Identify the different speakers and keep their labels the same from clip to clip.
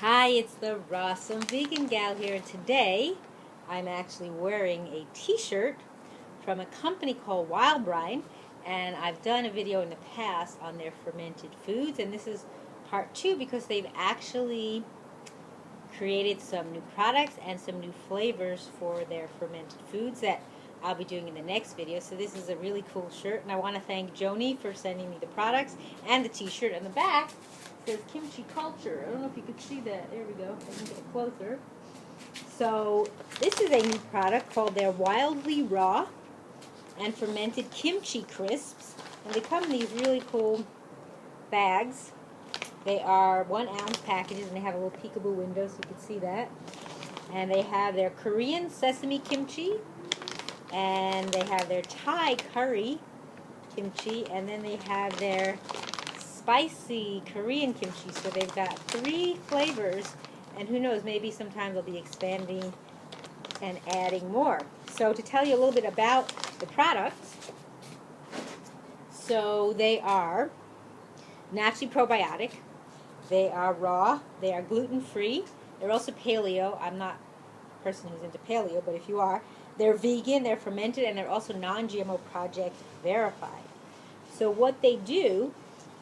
Speaker 1: Hi, it's the Rawsome Vegan Gal here, and today I'm actually wearing a t-shirt from a company called Wildbrine, and I've done a video in the past on their fermented foods, and this is part 2 because they've actually created some new products and some new flavors for their fermented foods that I'll be doing in the next video. So this is a really cool shirt, and I want to thank Joni for sending me the products and the t-shirt. On the back says Kimchi Culture. I don't know if you could see that. There we go. I can get it closer. So this is a new product called their Wildly Raw and Fermented Kimchi Crisps, and they come in these really cool bags. They are 1 ounce packages, and they have a little peekaboo window so you can see that. And they have their Korean sesame kimchi, and they have their Thai curry kimchi, and then they have their spicy Korean kimchi. So they've got 3 flavors, and who knows, maybe sometimes they'll be expanding and adding more. So to tell you a little bit about the products, so they are naturally probiotic, they are raw, they are gluten-free, they're also paleo. I'm not a person who's into paleo, but if you are, they're vegan, they're fermented, and they're also non-GMO project verified. So what they do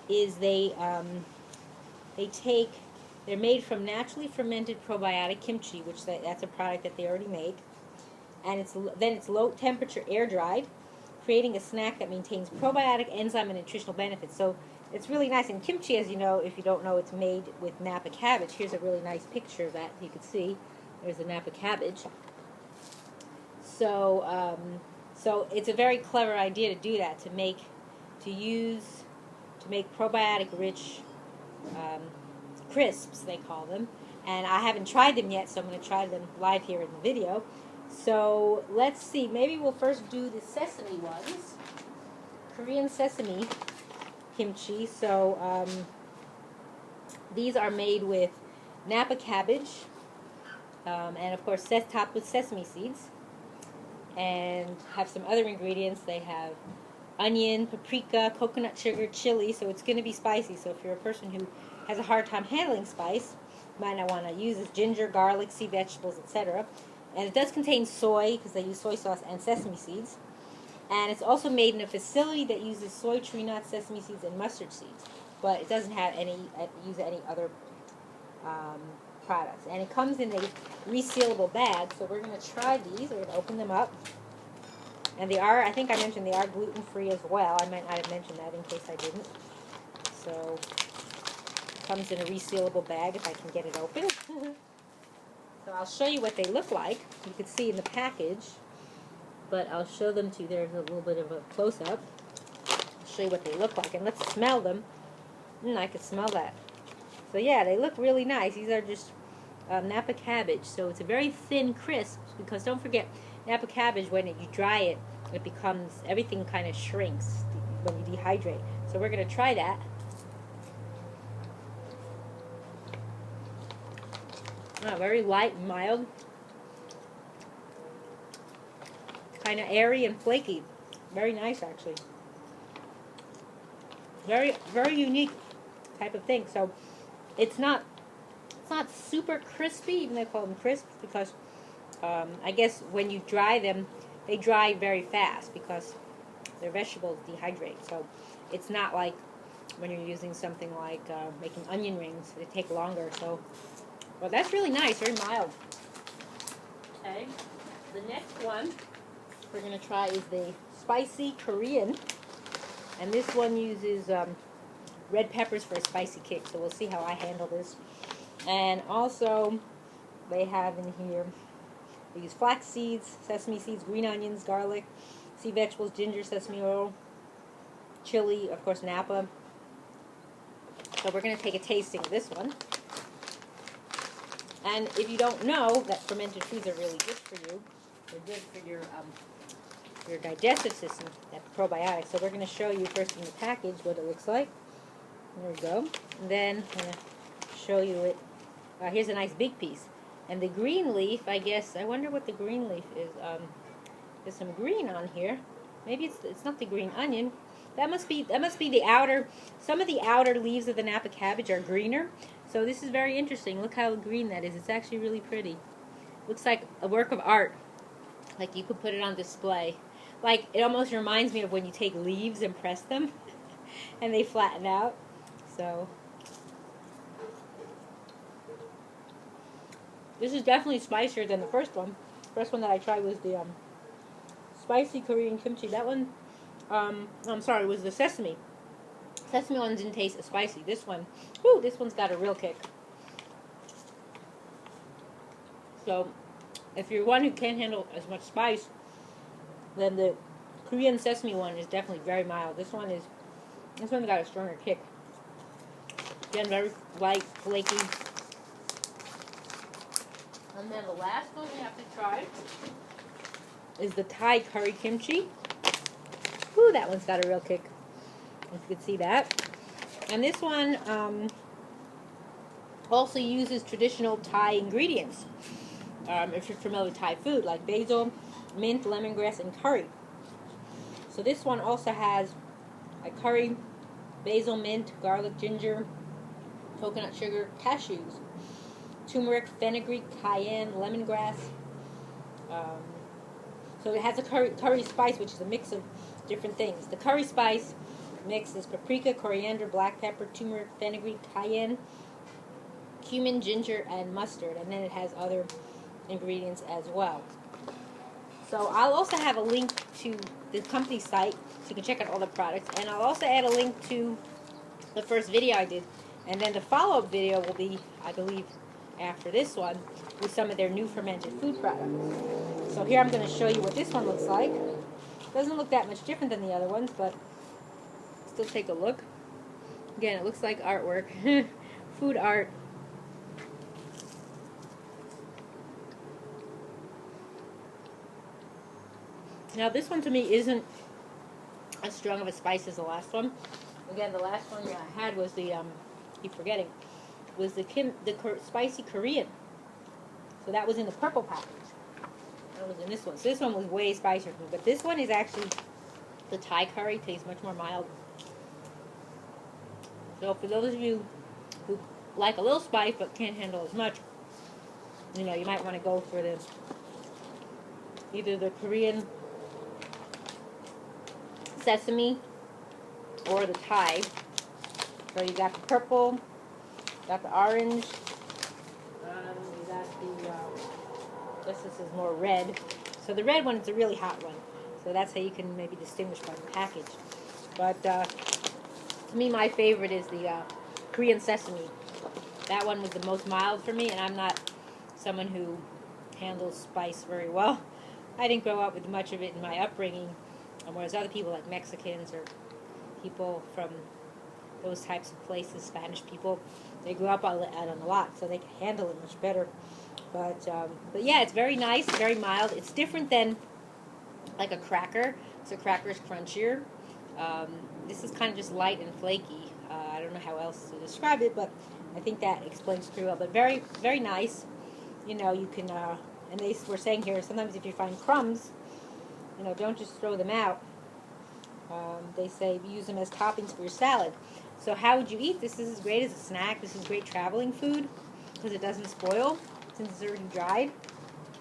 Speaker 1: is they're made from naturally fermented probiotic kimchi, which that's a product that they already make, and it's low temperature air dried, creating a snack that maintains probiotic, enzyme, and nutritional benefits. So it's really nice. And kimchi, as you know, if you don't know, it's made with Napa cabbage. Here's a really nice picture of that. You can see there's the Napa cabbage. So so it's a very clever idea to do that, to make probiotic rich crisps, they call them. And I haven't tried them yet, so I'm going to try them live here in the video. So let's see, maybe we'll first do the sesame ones. Korean sesame kimchi. So these are made with Napa cabbage, and of course topped with sesame seeds, and have some other ingredients. They have onion, paprika, coconut sugar, chili, so it's going to be spicy. So if you're a person who has a hard time handling spice, you might not want to use this. Ginger, garlic, sea vegetables, etc. And it does contain soy, because they use soy sauce and sesame seeds. And it's also made in a facility that uses soy, tree nuts, sesame seeds, and mustard seeds. But it doesn't have use any other products. And it comes in a resealable bag. So we're going to try these. We're going to open them up. And they are, I think I mentioned, they are gluten-free as well. I might not have mentioned that in case I didn't. So it comes in a resealable bag if I can get it open. So I'll show you what they look like. You can see in the package. But I'll show them to you. There's a little bit of a close-up. I'll show you what they look like. And let's smell them. I can smell that. So yeah, they look really nice. These are just Napa cabbage. So it's a very thin crisp, because don't forget, Napa cabbage, when you dry it, it becomes, everything kind of shrinks when you dehydrate. So we're going to try that. Very light and mild. Kind of airy and flaky. Very nice, actually. Very, very unique type of thing. So it's not super crispy, even though they call them crisps, because I guess when you dry them, they dry very fast because their vegetables dehydrate. So it's not like when you're using something like making onion rings. They take longer. So, well, that's really nice, very mild. Okay, the next one we're going to try is the spicy Korean, and this one uses red peppers for a spicy kick, so we'll see how I handle this. And also they have in here, they use flax seeds, sesame seeds, green onions, garlic, sea vegetables, ginger, sesame oil, chili, of course Napa. So we're going to take a tasting of this one. And if you don't know that fermented foods are really good for you, they're good for your digestive system, that's probiotics. So we're going to show you first in the package what it looks like. There we go. And then I'm going to show you it. Here's a nice big piece. And the green leaf, I guess, I wonder what the green leaf is. There's some green on here. Maybe it's not the green onion. That must be the outer, some of the outer leaves of the Napa cabbage are greener. So this is very interesting. Look how green that is. It's actually really pretty. Looks like a work of art. Like you could put it on display. Like it almost reminds me of when you take leaves and press them and they flatten out. So this is definitely spicier than the first one. The first one that I tried was the spicy Korean kimchi. That one, I'm sorry, was the sesame. Sesame one didn't taste as spicy. This one, whoo, this one's got a real kick. So, if you're one who can't handle as much spice, then the Korean sesame one is definitely very mild. This one's got a stronger kick. Again, very light, flaky. And then the last one we have to try is the Thai curry kimchi. Whoo, that one's got a real kick. If you could see that. And this one also uses traditional Thai ingredients. If you're familiar with Thai food, like basil, mint, lemongrass, and curry. So this one also has like curry, basil, mint, garlic, ginger, coconut sugar, cashews, turmeric, fenugreek, cayenne, lemongrass. So it has a curry spice, which is a mix of different things. The curry spice mix is paprika, coriander, black pepper, turmeric, fenugreek, cayenne, cumin, ginger, and mustard. And then it has other ingredients as well. So I'll also have a link to the company site so you can check out all the products. And I'll also add a link to the first video I did. And then the follow-up video will be, I believe, after this one with some of their new fermented food products. So here I'm going to show you what this one looks like. Doesn't look that much different than the other ones, but still take a look. Again, it looks like artwork. Food art. Now this one to me isn't as strong of a spice as the last one. Again, the last one I had was the, keep forgetting, was the spicy Korean. So that was in the purple package. That was in this one. So this one was way spicier for me. But this one is actually the Thai curry. Tastes much more mild. So for those of you who like a little spice but can't handle as much, you know, you might want to go for either the Korean sesame or the Thai. So you got the purple, got the orange, you got the, this is more red. So the red one is a really hot one. So that's how you can maybe distinguish by the package. But to me, my favorite is the Korean sesame. That one was the most mild for me, and I'm not someone who handles spice very well. I didn't grow up with much of it in my upbringing, whereas other people like Mexicans or people from those types of places, Spanish people, they grew up on a lot, so they can handle it much better. But yeah, it's very nice, very mild. It's different than like a cracker. So cracker is crunchier. This is kind of just light and flaky. I don't know how else to describe it, but I think that explains pretty well. But very, very nice. You know, you can, and they were saying here, sometimes if you find crumbs, you know, don't just throw them out. They say use them as toppings for your salad. So how would you eat this? This is great as a snack. This is great traveling food because it doesn't spoil since it's already dried.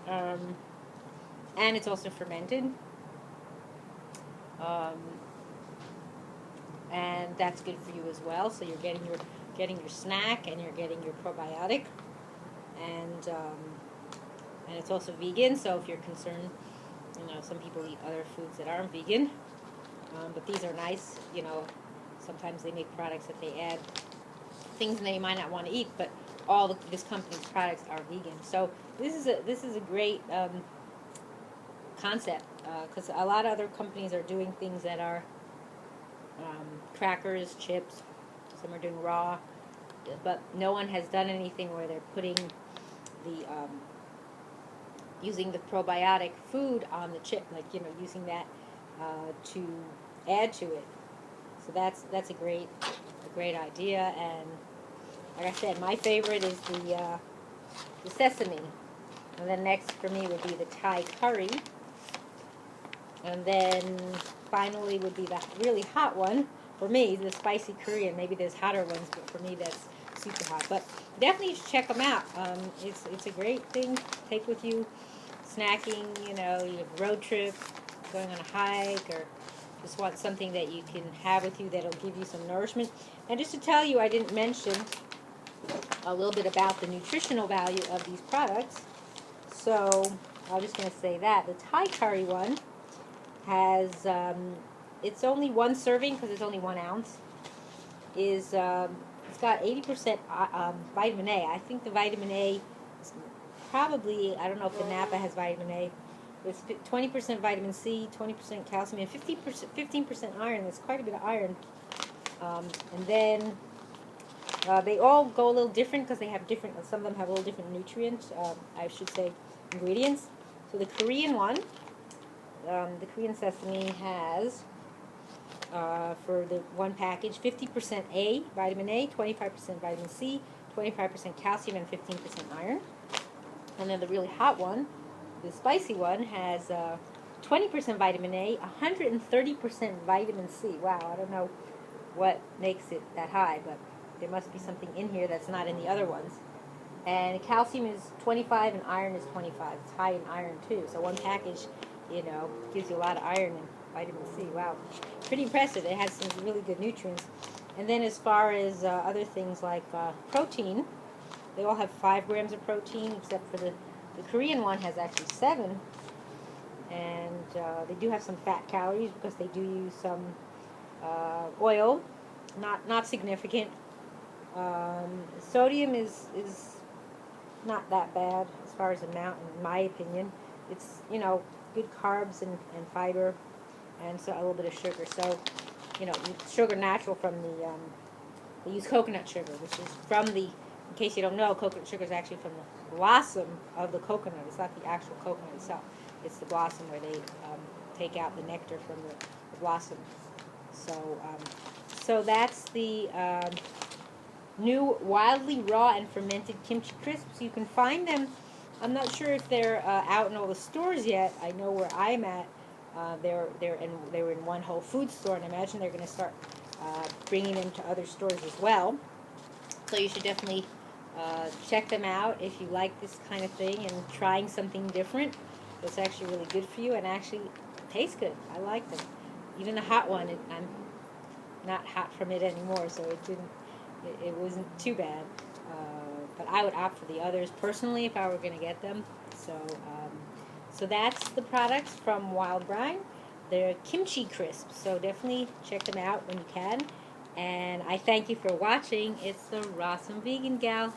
Speaker 1: And it's also fermented. And that's good for you as well. So you're getting your snack and you're getting your probiotic. And it's also vegan. So if you're concerned, you know, some people eat other foods that aren't vegan. But these are nice, you know. Sometimes they make products that they add things that you might not want to eat, but all this company's products are vegan. So this is a great concept because a lot of other companies are doing things that are crackers, chips. Some are doing raw, but no one has done anything where they're putting the using the probiotic food on the chip, like, you know, using that to add to it. So that's a great idea. And like I said, my favorite is the sesame, and then next for me would be the Thai curry, and then finally would be the really hot one for me, the spicy Korean. Maybe there's hotter ones, but for me that's super hot. But definitely you should check them out. It's a great thing to take with you, snacking. You know, you have a road trip, going on a hike, or just want something that you can have with you that'll give you some nourishment. And just to tell you, I didn't mention a little bit about the nutritional value of these products. So I'm just going to say that the Thai curry one has it's only one serving because it's only 1 ounce. Is it's got 80% vitamin A. I think the vitamin A is probably, I don't know if the Napa has vitamin A. It's 20% vitamin C, 20% calcium, and 15% iron. That's quite a bit of iron. And then they all go a little different because they have different. Some of them have a little different nutrients. I should say ingredients. So the Korean one, the Korean sesame has for the one package 50% A, vitamin A, 25% vitamin C, 25% calcium, and 15% iron. And then the really hot one, the spicy one, has 20% vitamin A, 130% vitamin C. Wow, I don't know what makes it that high, but there must be something in here that's not in the other ones. And calcium is 25 and iron is 25. It's high in iron too. So one package, you know, gives you a lot of iron and vitamin C. Wow, pretty impressive. It has some really good nutrients. And then as far as other things like protein, they all have 5 grams of protein, except for the Korean one has actually 7. And they do have some fat calories because they do use some oil, not significant. Sodium is not that bad as far as amount, in my opinion. It's, you know, good carbs and fiber, and so a little bit of sugar. So, you know, sugar natural from the, they use coconut sugar, which is from the, in case you don't know, coconut sugar is actually from the blossom of the coconut. It's not the actual coconut itself. It's the blossom where they take out the nectar from the blossom. So, so that's the new wildly raw and fermented kimchi crisps. You can find them. I'm not sure if they're out in all the stores yet. I know where I'm at. They were in one Whole Foods store, and I imagine they're going to start bringing them to other stores as well. So you should definitely check them out if you like this kind of thing and trying something different. It's actually really good for you and actually tastes good. I like them. Even the hot one, I'm not hot from it anymore, so it wasn't too bad. But I would opt for the others personally if I were going to get them. So, so that's the products from Wildbrine. They're kimchi crisps, so definitely check them out when you can. And I thank you for watching. It's the Rawesome Vegan Gal.